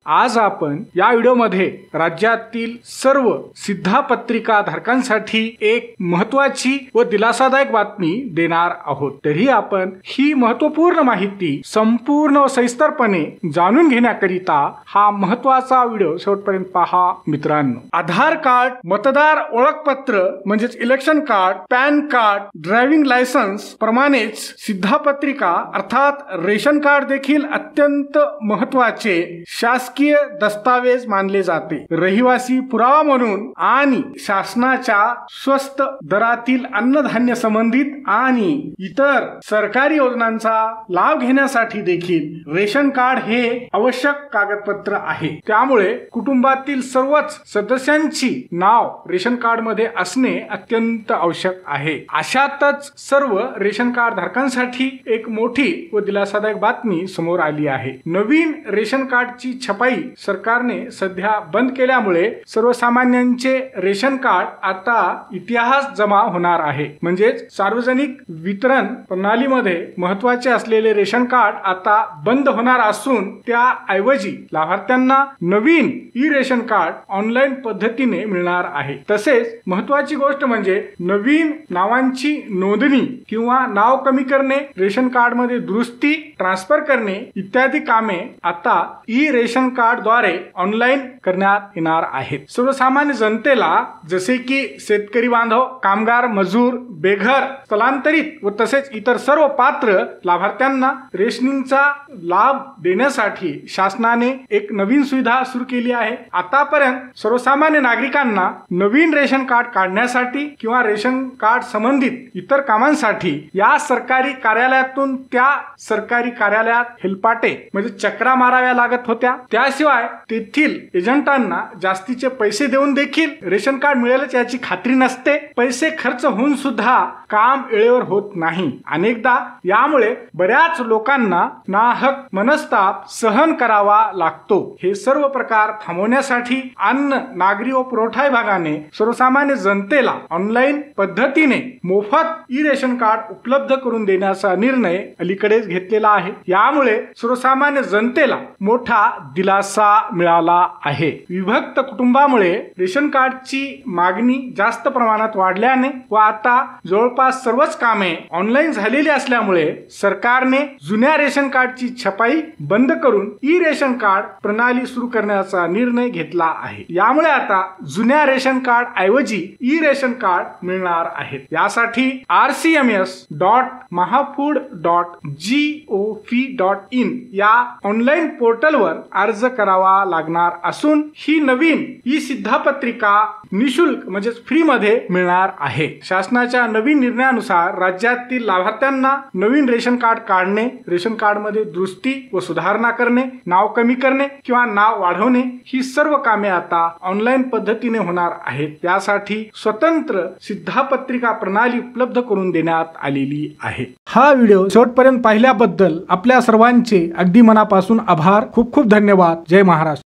आज आपण या व्हिडिओमध्ये राज्यातील सर्व सिद्धापत्रिका धारकांसाठी एक महत्त्वाची व दिलासादायक बातमी देणार आहोत। तरी आपण ही महत्त्वपूर्ण माहिती संपूर्ण व सविस्तरपणे जाणून घेण्याकरिता हा महत्त्वाचा व्हिडिओ शेवटपर्यंत पहा मित्रांनो। आधार कार्ड, मतदार ओळखपत्र म्हणजेच election card, pan card, driving licence प्रमाणेच सिद्धापत्रिका अर्थात रेशन कार्ड देखील अत्यंत महत्त्वाचे शासकीय दस्तावेज मानले जाते। रहिवासी पुरावा म्हणून आणि शासनाच्या स्वस्त दरातील अन्नधान्य संबंधित आणि इतर सरकारी योजनांचा लाभ घेण्यासाठी देखील रेशन कार्ड हे आवश्यक कागदपत्र आहे। त्यामुळे कुटुंबातील सर्वच सदस्यांची नाव रेशन कार्ड मध्ये असणे अत्यंत आवश्यक आहे। अशातच सर्व रेशन कार्ड धारकांसाठी एक मोठी व दिलासादायक बातमी समोर आली आहे। नवीन रेशन कार्डची छपाई सरकारने सध्या बंद केल्यामुळे सर्वसामान्यांचे रेशन कार्ड आता इतिहास जमा होणार आहे। म्हणजेच सार्वजनिक वितरण प्रणालीमध्ये महत्त्वाचे असलेले रेशन कार्ड आता बंद होणार असून त्या ऐवजी लाभार्थ्यांना नवीन ई रेशन कार्ड ऑनलाईन पद्धतीने मिळणार आहे। तसेच महत्त्वाची गोष्ट म्हणजे नवीन नावांची नोंदणी किंवा नाव कमी करणे, रेशन कार्ड मध्ये दुरुस्ती, ट्रान्सफर करणे इत्यादी कामे आता ई रेशन कार्ड द्वारे ऑनलाईन करण्यात येणार आहेत। सर्वसामान्य जनतेला जसे की शेतकरी बांधव, कामगार, मजूर, बेघर, स्थलांतरित व तसेच इतर सर्व पात्र लाभार्थ्यांना रेशनिंगचा लाभ देण्यासाठी शासनाने एक नवीन सुविधा सुरू केली आहे। आतापर्यंत सर्वसामान्य नागरिकांना नवीन रेशन कार्ड काढण्यासाठी किंवा रेशन कार्ड संबंधित इतर कामांसाठी या सरकारी कार्यालयातून त्या सरकारी कार्यालयात हेलपाटे म्हणजे चक्रा माराव्या लागत होत्या। त्याशिवाय तेथील एजंटांना जास्तीचे पैसे देऊन देखील रेशन कार्ड मिळेलच याची खात्री नसते। पैसे खर्च होऊन सुद्धा काम वेळेवर होत नाही। अनेकदा यामुळे बऱ्याच लोकांना नाहक मनस्ताप सहन करावा लागतो। हे सर्व प्रकार थांबवण्यासाठी अन्न, नागरी व पुरवठा विभागाने सर्वसामान्य जनतेला ऑनलाईन पद्धतीने मोफत ई रेशन कार्ड उपलब्ध करून देण्याचा निर्णय अलीकडेच घेतलेला आहे। यामुळे सर्वसामान्य जनतेला मोठा दिलासा मिळाला आहे। विभक्त कुटुंबामुळे रेशन कार्डची मागणी जास्त प्रमाणात वाढल्याने व आता जवळपास सर्वच कामे ऑनलाईन झालेली असल्यामुळे सरकारने जुन्या रेशन कार्डची छपाई बंद करून ई रेशन कार्ड प्रणाली सुरू करण्याचा निर्णय घेतला आहे। यामुळे आता जुन्या रेशन कार्ड ऐवजी ई रेशन कार्ड मिळणार आहेत। यासाठी rcms.mahafood.gov.in या ऑनलाईन पोर्टलवर अर्ज करावा लागणार असून ही नवीन ई सिद्धापत्रिका निशुल्क म्हणजेच फ्री मध्ये मिळणार आहे। शासनाच्या नवीन निर्णयानुसार राज्यातील लाभार्थ्यांना नवीन रेशन कार्ड काढणे, रेशन कार्ड मध्ये दुरुस्ती व सुधारणा करणे, नाव कमी करणे किंवा नाव वाढवणे ही सर्व कामे आता ऑनलाईन पद्धतीने होणार आहेत। त्यासाठी स्वतंत्र सिद्धापत्रिका प्रणाली उपलब्ध करून देण्यात आलेली आहे। हा व्हिडिओ शेवटपर्यंत पाहिल्याबद्दल आपल्या सर्वांचे अगदी मनापासून आभार। खूप खूप धन्यवाद। जय महाराष्ट्र।